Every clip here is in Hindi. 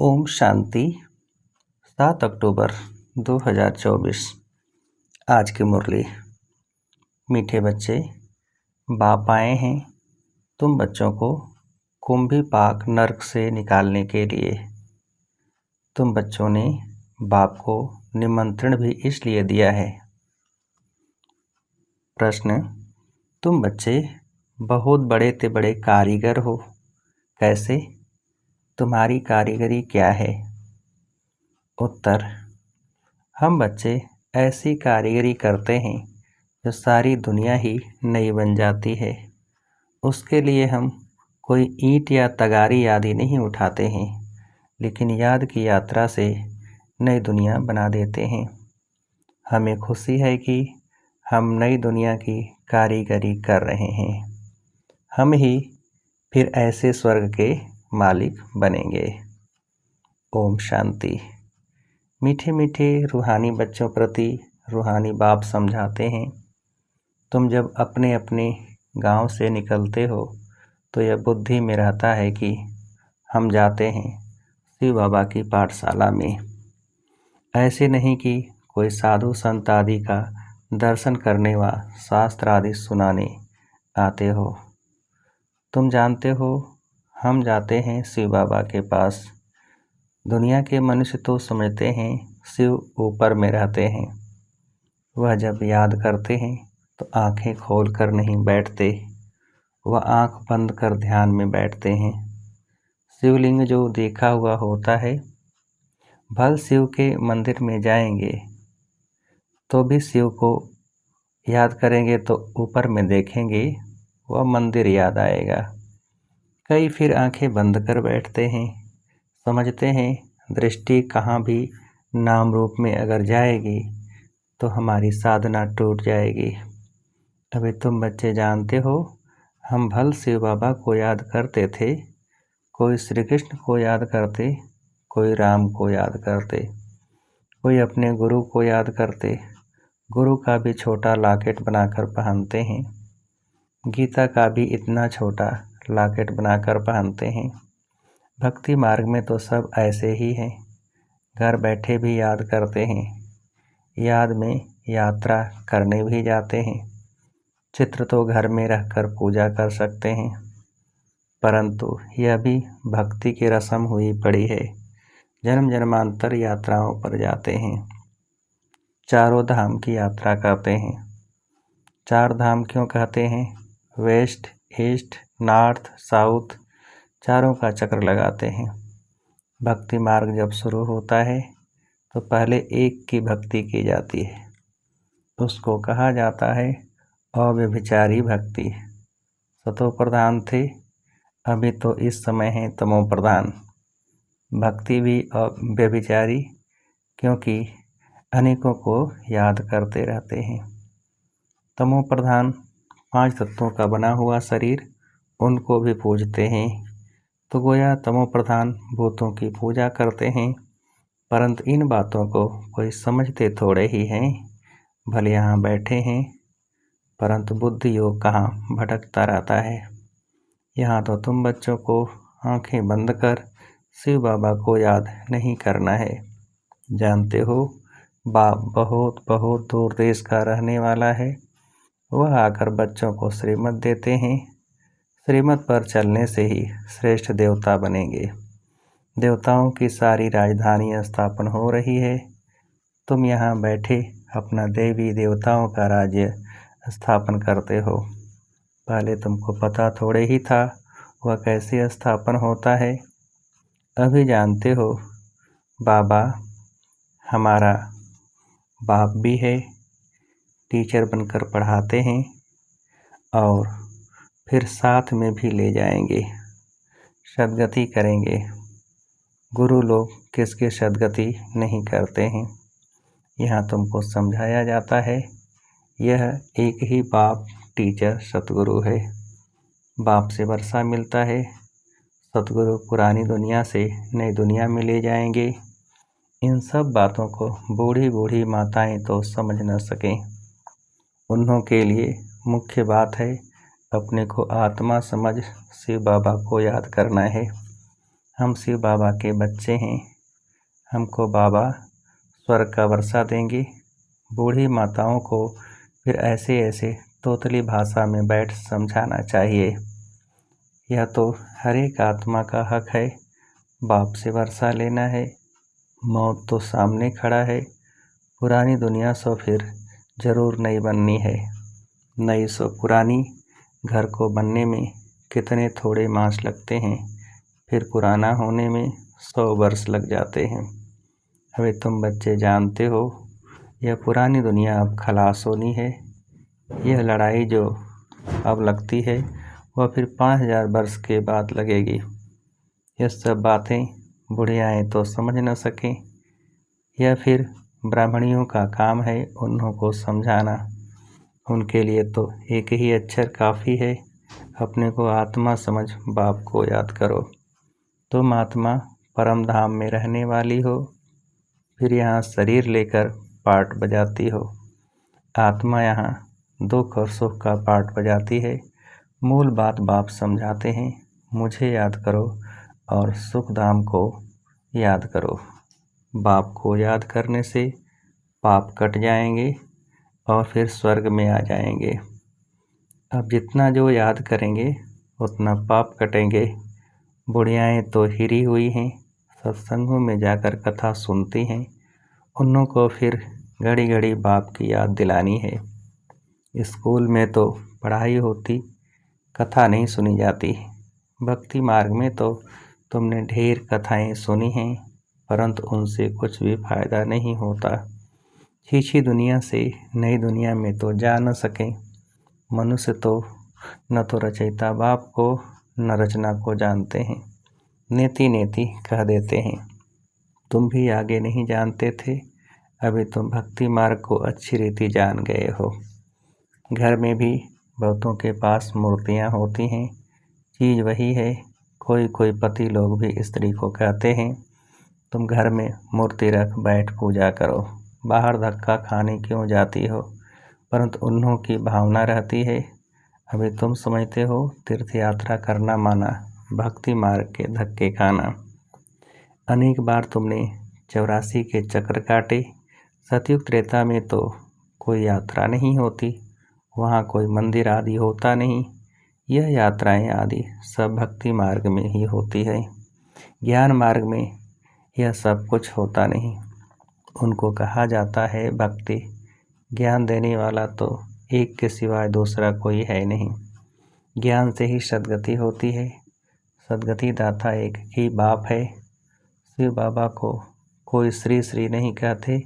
ओम शांति। 7 अक्टूबर 2024। आज की मुरली। मीठे बच्चे, बाप आए हैं तुम बच्चों को कुंभी पाक नर्क से निकालने के लिए। तुम बच्चों ने बाप को निमंत्रण भी इसलिए दिया है। प्रश्न: तुम बच्चे बहुत बड़े ते बड़े कारीगर हो, कैसे? तुम्हारी कारीगरी क्या है? उत्तर: हम बच्चे ऐसी कारीगरी करते हैं जो सारी दुनिया ही नई बन जाती है। उसके लिए हम कोई ईंट या तगारी आदि नहीं उठाते हैं, लेकिन याद की यात्रा से नई दुनिया बना देते हैं। हमें खुशी है कि हम नई दुनिया की कारीगरी कर रहे हैं। हम ही फिर ऐसे स्वर्ग के मालिक बनेंगे। ओम शांति। मीठे मीठे रूहानी बच्चों प्रति रूहानी बाप समझाते हैं, तुम जब अपने अपने गांव से निकलते हो तो यह बुद्धि में रहता है कि हम जाते हैं शिव बाबा की पाठशाला में। ऐसे नहीं कि कोई साधु संत आदि का दर्शन करने व शास्त्र आदि सुनाने आते हो। तुम जानते हो हम जाते हैं शिव बाबा के पास। दुनिया के मनुष्य तो समझते हैं शिव ऊपर में रहते हैं। वह जब याद करते हैं तो आंखें खोल कर नहीं बैठते, वह आंख बंद कर ध्यान में बैठते हैं। शिवलिंग जो देखा हुआ होता है, भल शिव के मंदिर में जाएंगे तो भी शिव को याद करेंगे तो ऊपर में देखेंगे, वह मंदिर याद आएगा। कई फिर आंखें बंद कर बैठते हैं, समझते हैं दृष्टि कहाँ भी नाम रूप में अगर जाएगी तो हमारी साधना टूट जाएगी। अभी तुम बच्चे जानते हो हम भल शिव बाबा को याद करते थे, कोई श्री कृष्ण को याद करते, कोई राम को याद करते, कोई अपने गुरु को याद करते। गुरु का भी छोटा लॉकेट बनाकर पहनते हैं, गीता का भी इतना छोटा लॉकेट बनाकर पहनते हैं। भक्ति मार्ग में तो सब ऐसे ही हैं, घर बैठे भी याद करते हैं, याद में यात्रा करने भी जाते हैं। चित्र तो घर में रहकर पूजा कर सकते हैं, परंतु यह भी भक्ति की रस्म हुई पड़ी है। जन्म जन्मांतर यात्राओं पर जाते हैं, चारों धाम की यात्रा करते हैं। 4 धाम क्यों कहते हैं? वेस्ट, ईस्ट, नॉर्थ, साउथ, चारों का चक्र लगाते हैं। भक्ति मार्ग जब शुरू होता है तो पहले एक की भक्ति की जाती है, उसको कहा जाता है अव्यभिचारी भक्ति। सतो प्रधान थे, अभी तो इस समय है तमो प्रधान। भक्ति भी अव्यभिचारी, क्योंकि अनेकों को याद करते रहते हैं। तमो प्रधान 5 तत्वों का बना हुआ शरीर, उनको भी पूजते हैं, तो गोया तमो प्रधान भूतों की पूजा करते हैं। परंतु इन बातों को कोई समझते थोड़े ही हैं। भले यहाँ बैठे हैं, परंतु बुद्धि योग कहाँ भटकता रहता है। यहाँ तो तुम बच्चों को आंखें बंद कर शिव बाबा को याद नहीं करना है। जानते हो बाप बहुत बहुत दूर देश का रहने वाला है, वह आकर बच्चों को श्रीमत देते हैं। श्रीमत पर चलने से ही श्रेष्ठ देवता बनेंगे। देवताओं की सारी राजधानी स्थापन हो रही है, तुम यहाँ बैठे अपना देवी देवताओं का राज्य स्थापन करते हो। पहले तुमको पता थोड़े ही था वह कैसे स्थापन होता है। अभी जानते हो बाबा हमारा बाप भी है, टीचर बनकर पढ़ाते हैं और फिर साथ में भी ले जाएंगे, सद्गति करेंगे। गुरु लोग किसकी सद्गति नहीं करते हैं। यहाँ तुमको समझाया जाता है यह एक ही बाप टीचर सतगुरु है। बाप से वर्षा मिलता है, सतगुरु पुरानी दुनिया से नई दुनिया में ले जाएंगे। इन सब बातों को बूढ़ी बूढ़ी माताएं तो समझ न सकें। उन्हों के लिए मुख्य बात है अपने को आत्मा समझ शिव बाबा को याद करना है। हम शिव बाबा के बच्चे हैं, हमको बाबा स्वर्ग का वर्षा देंगे। बूढ़ी माताओं को फिर ऐसे ऐसे तोतली भाषा में बैठ समझाना चाहिए। यह तो हर एक आत्मा का हक है, बाप से वर्षा लेना है। मौत तो सामने खड़ा है, पुरानी दुनिया सो फिर जरूर नई बननी है। नई सो पुरानी घर को बनने में कितने थोड़े मास लगते हैं, फिर पुराना होने में 100 वर्ष लग जाते हैं। अभी तुम बच्चे जानते हो, यह पुरानी दुनिया अब खलास होनी है। यह लड़ाई जो अब लगती है वह फिर 5000 वर्ष के बाद लगेगी। यह सब बातें बुढ़ियाएँ तो समझ न सकें, यह फिर ब्राह्मणियों का काम है उन्हों को समझाना। उनके लिए तो एक ही अक्षर काफ़ी है, अपने को आत्मा समझ बाप को याद करो। तुम आत्मा परम धाम में रहने वाली हो, फिर यहाँ शरीर लेकर पार्ट बजाती हो। आत्मा यहाँ दुख और सुख का पार्ट बजाती है। मूल बात बाप समझाते हैं, मुझे याद करो और सुख धाम को याद करो। बाप को याद करने से पाप कट जाएंगे और फिर स्वर्ग में आ जाएंगे। अब जितना जो याद करेंगे उतना पाप कटेंगे। बुढ़ियाएँ तो हिरी हुई हैं, सत्संगों में जाकर कथा सुनती हैं, उन्हों को फिर घड़ी घड़ी बाप की याद दिलानी है। स्कूल में तो पढ़ाई होती, कथा नहीं सुनी जाती। भक्ति मार्ग में तो तुमने ढेर कथाएं सुनी हैं, परंतु उनसे कुछ भी फायदा नहीं होता। छीछी दुनिया से नई दुनिया में तो जा न सकें। मनुष्य तो न तो रचयिता बाप को न रचना को जानते हैं, नेति नेति कह देते हैं। तुम भी आगे नहीं जानते थे, अभी तुम भक्ति मार्ग को अच्छी रीति जान गए हो। घर में भी बहुतों के पास मूर्तियाँ होती हैं, चीज़ वही है। कोई कोई पति लोग भी स्त्री को कहते हैं, तुम घर में मूर्ति रख बैठ पूजा करो, बाहर धक्का खाने क्यों जाती हो। परंतु उन्हों की भावना रहती है। अभी तुम समझते हो तीर्थ यात्रा करना माना भक्ति मार्ग के धक्के खाना। अनेक बार तुमने 84 के चक्र काटे। सतयुग त्रेता में तो कोई यात्रा नहीं होती, वहाँ कोई मंदिर आदि होता नहीं। यह यात्राएं आदि सब भक्ति मार्ग में ही होती है। ज्ञान मार्ग में यह सब कुछ होता नहीं। उनको कहा जाता है भक्ति। ज्ञान देने वाला तो एक के सिवाय दूसरा कोई है नहीं। ज्ञान से ही सद्गति होती है। सद्गति दाता एक ही बाप है। शिव बाबा को कोई श्री श्री नहीं कहते,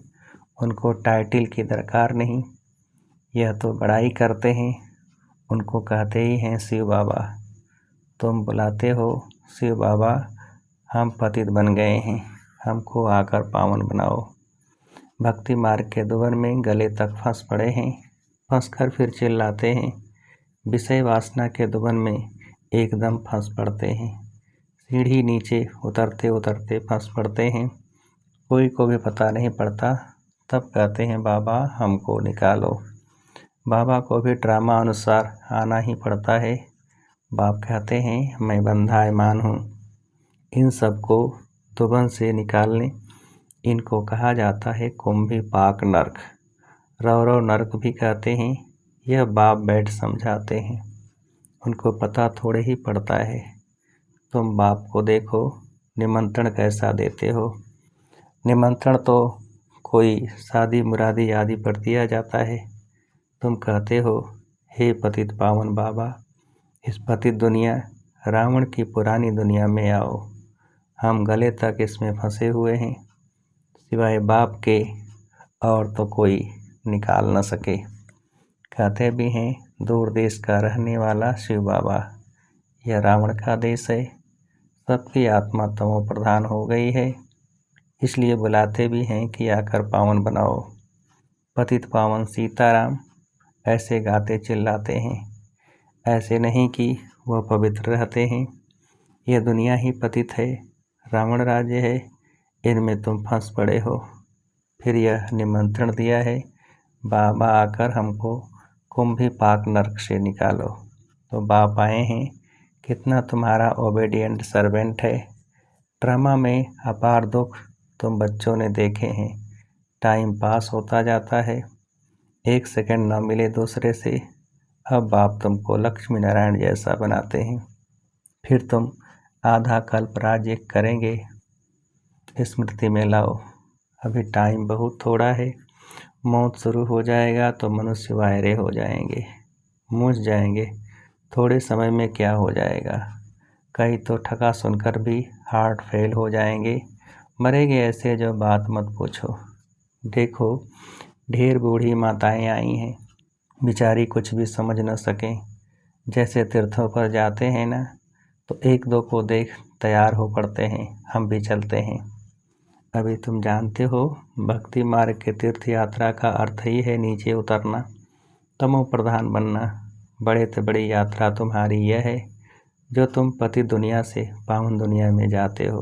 उनको टाइटल की दरकार नहीं। यह तो बड़ाई करते हैं, उनको कहते ही हैं शिव बाबा। तुम बुलाते हो शिव बाबा, हम पतित बन गए हैं, हमको आकर पावन बनाओ। भक्ति मार्ग के दुवन में गले तक फंस पड़े हैं, फंस कर फिर चिल्लाते हैं। विषय वासना के दुवन में एकदम फंस पड़ते हैं, सीढ़ी नीचे उतरते उतरते फंस पड़ते हैं। कोई को भी पता नहीं पड़ता, तब कहते हैं बाबा हमको निकालो। बाबा को भी ड्रामा अनुसार आना ही पड़ता है। बाप कहते हैं मैं बंधायमान हूँ। इन सबको दुबन से निकालने, इनको कहा जाता है कुंभी पाक नर्क। रौरव नर्क भी कहते हैं। यह बाप बैठ समझाते हैं, उनको पता थोड़े ही पड़ता है। तुम बाप को देखो, निमंत्रण कैसा देते हो। निमंत्रण तो कोई शादी मुरादी आदि पर दिया जाता है। तुम कहते हो हे पतित पावन बाबा, इस पतित दुनिया रावण की पुरानी दुनिया में आओ। हम गले तक इसमें फंसे हुए हैं, सिवाय बाप के और तो कोई निकाल न सके। कहते भी हैं दूर देश का रहने वाला शिव बाबा, यह रावण का देश है। सबकी आत्मा तमो प्रधान हो गई है, इसलिए बुलाते भी हैं कि आकर पावन बनाओ। पतित पावन सीताराम ऐसे गाते चिल्लाते हैं। ऐसे नहीं कि वह पवित्र रहते हैं। यह दुनिया ही पतित है, रावण राज्य है, इनमें तुम फंस पड़े हो। फिर यह निमंत्रण दिया है बाबा आकर हमको कुंभी पाक नर्क से निकालो। तो बाप आए हैं, कितना तुम्हारा ओबेडिएंट सर्वेंट है। ड्रामा में अपार दुख तुम बच्चों ने देखे हैं। टाइम पास होता जाता है, 1 सेकंड न मिले दूसरे से। अब बाप तुमको लक्ष्मी नारायण जैसा बनाते हैं। फिर तुम आधा कल्प राज्य करेंगे। स्मृति में लाओ, अभी टाइम बहुत थोड़ा है। मौत शुरू हो जाएगा तो मनुष्य वायरे हो जाएंगे, मूझ जाएंगे। थोड़े समय में क्या हो जाएगा। कई तो ठगा सुनकर भी हार्ट फेल हो जाएंगे। मरेंगे ऐसे जो बात मत पूछो। देखो, ढेर बूढ़ी माताएं आई हैं, बेचारी कुछ भी समझ न सकें। जैसे तीर्थों पर जाते हैं ना, तो एक दो को देख तैयार हो पड़ते हैं, हम भी चलते हैं। अभी तुम जानते हो, भक्ति मार्ग के तीर्थ यात्रा का अर्थ ही है नीचे उतरना, तमो प्रधान बनना। बड़े से बड़ी यात्रा तुम्हारी यह है जो तुम पति दुनिया से पावन दुनिया में जाते हो।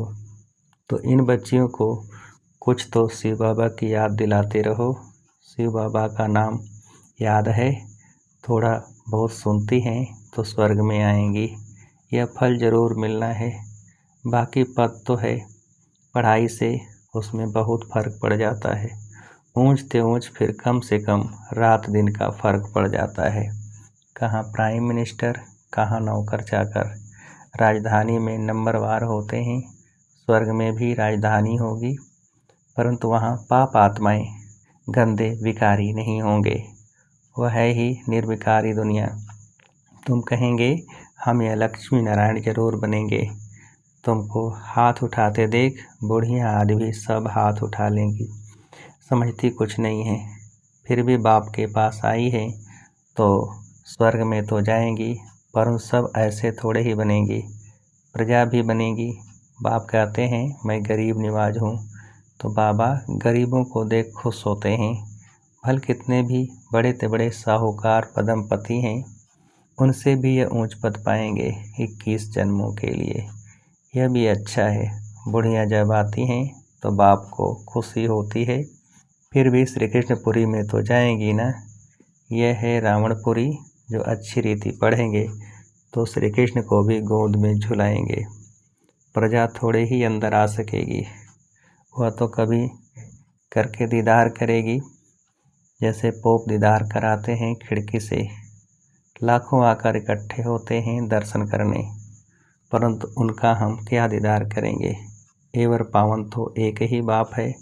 तो इन बच्चियों को कुछ तो शिव बाबा की याद दिलाते रहो। शिव बाबा का नाम याद है, थोड़ा बहुत सुनती हैं तो स्वर्ग में आएंगी। यह फल जरूर मिलना है। बाकी पद तो है, पढ़ाई से उसमें बहुत फर्क पड़ जाता है। ऊंचते ऊंच फिर कम से कम रात दिन का फर्क पड़ जाता है। कहाँ प्राइम मिनिस्टर, कहाँ नौकर चाकर। राजधानी में नंबरवार होते हैं, स्वर्ग में भी राजधानी होगी, परंतु वहाँ पाप आत्माएं, गंदे विकारी नहीं होंगे। वह है ही निर्विकारी दुनिया। तुम कहेंगे हम यह लक्ष्मी नारायण जरूर बनेंगे। तुमको हाथ उठाते देख बूढ़ियाँ आदि भी सब हाथ उठा लेंगी। समझती कुछ नहीं है, फिर भी बाप के पास आई है तो स्वर्ग में तो जाएंगी, पर उन सब ऐसे थोड़े ही बनेंगी, प्रजा भी बनेगी। बाप कहते हैं मैं गरीब निवाज हूँ, तो बाबा गरीबों को देख खुश होते हैं। भल कितने भी बड़े से बड़े साहूकार पदमपति हैं, उनसे भी यह ऊंच पद पाएंगे 21 जन्मों के लिए। यह भी अच्छा है। बुढ़ियाँ जब आती हैं तो बाप को खुशी होती है, फिर भी श्री कृष्णपुरी में तो जाएंगी ना। यह है रावणपुरी, जो अच्छी रीति पढ़ेंगे तो श्री कृष्ण को भी गोद में झुलाएंगे। प्रजा थोड़े ही अंदर आ सकेगी, वह तो कभी करके दीदार करेगी, जैसे पोप दीदार कराते हैं खिड़की से। लाखों आकर इकट्ठे होते हैं दर्शन करने, परंतु उनका हम क्या दीदार करेंगे। एवर पावन तो एक ही बाप है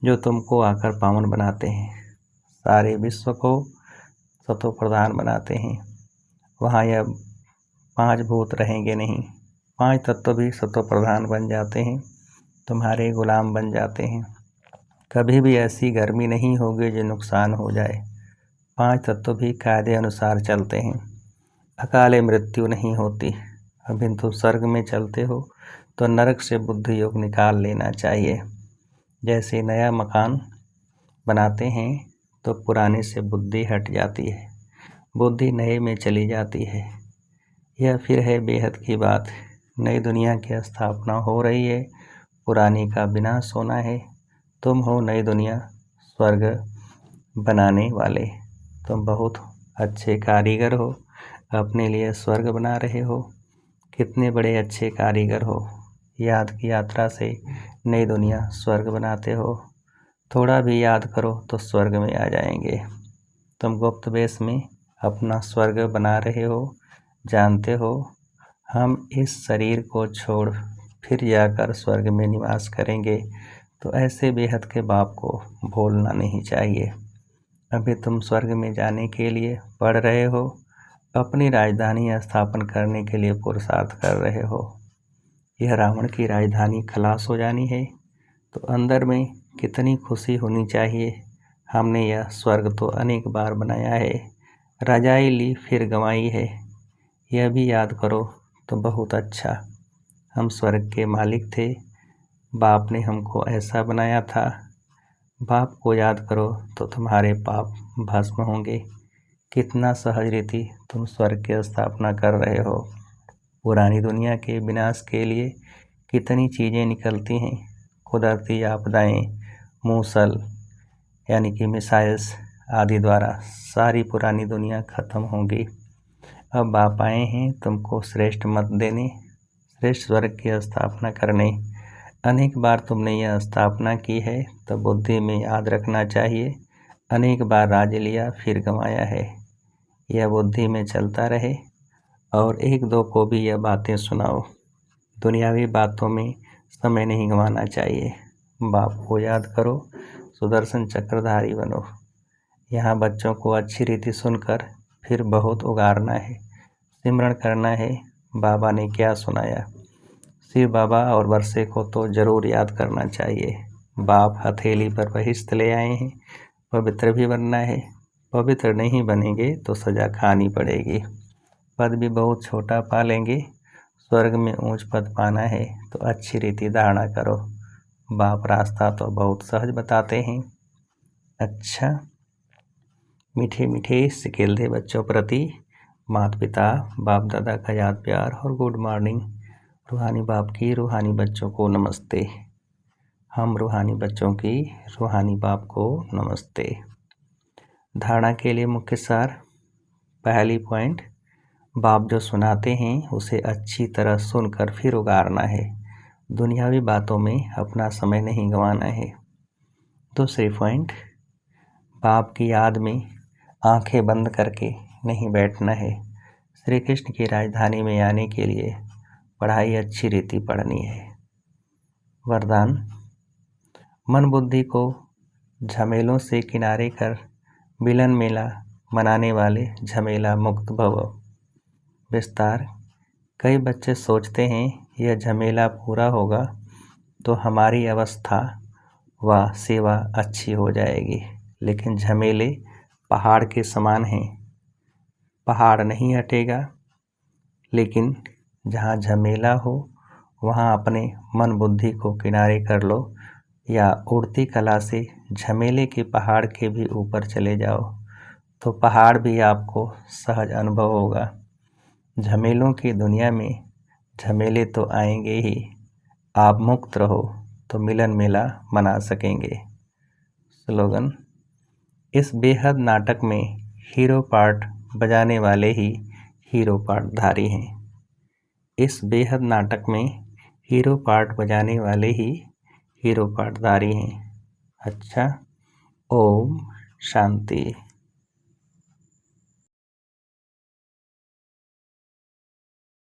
जो तुमको आकर पावन बनाते हैं, सारे विश्व को सतो प्रधान बनाते हैं। वहाँ यह 5 भूत रहेंगे नहीं, 5 तत्व भी सतो प्रधान बन जाते हैं, तुम्हारे गुलाम बन जाते हैं। कभी भी ऐसी गर्मी नहीं होगी जो नुकसान हो जाए। 5 तत्व भी कायदे अनुसार चलते हैं, अकाले मृत्यु नहीं होती। अभी तुम स्वर्ग में चलते हो तो नरक से बुद्धि योग निकाल लेना चाहिए। जैसे नया मकान बनाते हैं तो पुराने से बुद्धि हट जाती है, बुद्धि नए में चली जाती है। यह फिर है बेहद की बात। नई दुनिया की स्थापना हो रही है, पुरानी का विनाश होना है। तुम हो नई दुनिया स्वर्ग बनाने वाले। तुम बहुत अच्छे कारीगर हो, अपने लिए स्वर्ग बना रहे हो। कितने बड़े अच्छे कारीगर हो, याद की यात्रा से नई दुनिया स्वर्ग बनाते हो। थोड़ा भी याद करो तो स्वर्ग में आ जाएंगे। तुम गुप्त वेश में अपना स्वर्ग बना रहे हो। जानते हो हम इस शरीर को छोड़ फिर जाकर स्वर्ग में निवास करेंगे, तो ऐसे बेहद के बाप को भूलना नहीं चाहिए। अभी तुम स्वर्ग में जाने के लिए पढ़ रहे हो, अपनी राजधानी स्थापन करने के लिए पुरुषार्थ कर रहे हो। यह रावण की राजधानी खलास हो जानी है तो अंदर में कितनी खुशी होनी चाहिए। हमने यह स्वर्ग तो अनेक बार बनाया है, रजाई ली फिर गंवाई है। यह भी याद करो तो बहुत अच्छा। हम स्वर्ग के मालिक थे, बाप ने हमको ऐसा बनाया था। बाप को याद करो तो तुम्हारे पाप भस्म होंगे। कितना सहज रीति तुम स्वर्ग की स्थापना कर रहे हो। पुरानी दुनिया के विनाश के लिए कितनी चीज़ें निकलती हैं, कुदरती आपदाएं, मूसल यानी कि मिसाइल्स आदि द्वारा सारी पुरानी दुनिया खत्म होगी। अब बाप आए हैं तुमको श्रेष्ठ मत देने, श्रेष्ठ स्वर्ग की स्थापना करने। अनेक बार तुमने यह स्थापना की है, तो बुद्धि में याद रखना चाहिए, अनेक बार राज्य लिया फिर गंवाया है। यह बुद्धि में चलता रहे और एक दो को भी यह बातें सुनाओ। दुनियावी बातों में समय नहीं गंवाना चाहिए। बाप को याद करो, सुदर्शन चक्रधारी बनो। यहाँ बच्चों को अच्छी रीति सुनकर फिर बहुत उगारना है, सिमरण करना है। बाबा ने क्या सुनाया? शिव बाबा और वर्षे को तो जरूर याद करना चाहिए। बाप हथेली पर बहिष्ठ ले आए हैं, पवित्र भी बनना है। पवित्र नहीं बनेंगे तो सजा खानी पड़ेगी। पद भी बहुत छोटा पा लेंगे। स्वर्ग में ऊंच पद पाना है तो अच्छी रीति धारणा करो। बाप रास्ता तो बहुत सहज बताते हैं। अच्छा, मीठे मीठे सिकेल्दे बच्चों प्रति माता पिता बाप दादा का याद प्यार और गुड मॉर्निंग। रूहानी बाप की रूहानी बच्चों को नमस्ते। हम रूहानी बच्चों की रूहानी बाप को नमस्ते। धारणा के लिए मुख्य सार। पहली पॉइंट, बाप जो सुनाते हैं उसे अच्छी तरह सुनकर फिर उगारना है। दुनियावी बातों में अपना समय नहीं गंवाना है। दूसरी पॉइंट, बाप की याद में आंखें बंद करके नहीं बैठना है। श्री कृष्ण की राजधानी में आने के लिए पढ़ाई अच्छी रीति पढ़नी है। वरदान, मन बुद्धि को झमेलों से किनारे कर मिलन मेला मनाने वाले झमेला मुक्त भव। विस्तार, कई बच्चे सोचते हैं यह झमेला पूरा होगा तो हमारी अवस्था व सेवा अच्छी हो जाएगी, लेकिन झमेले पहाड़ के समान हैं। पहाड़ नहीं हटेगा, लेकिन जहाँ झमेला हो वहाँ अपने मन बुद्धि को किनारे कर लो या उड़ती कला से झमेले के पहाड़ के भी ऊपर चले जाओ तो पहाड़ भी आपको सहज अनुभव होगा। झमेलों की दुनिया में झमेले तो आएंगे ही, आप मुक्त रहो तो मिलन मेला मना सकेंगे। स्लोगन, इस बेहद नाटक में हीरो पार्ट बजाने वाले ही हीरो पार्टधारी हैं। इस बेहद नाटक में हीरो पार्ट बजाने वाले ही हीरो पार्टधारी हैं। अच्छा, ओम शांति।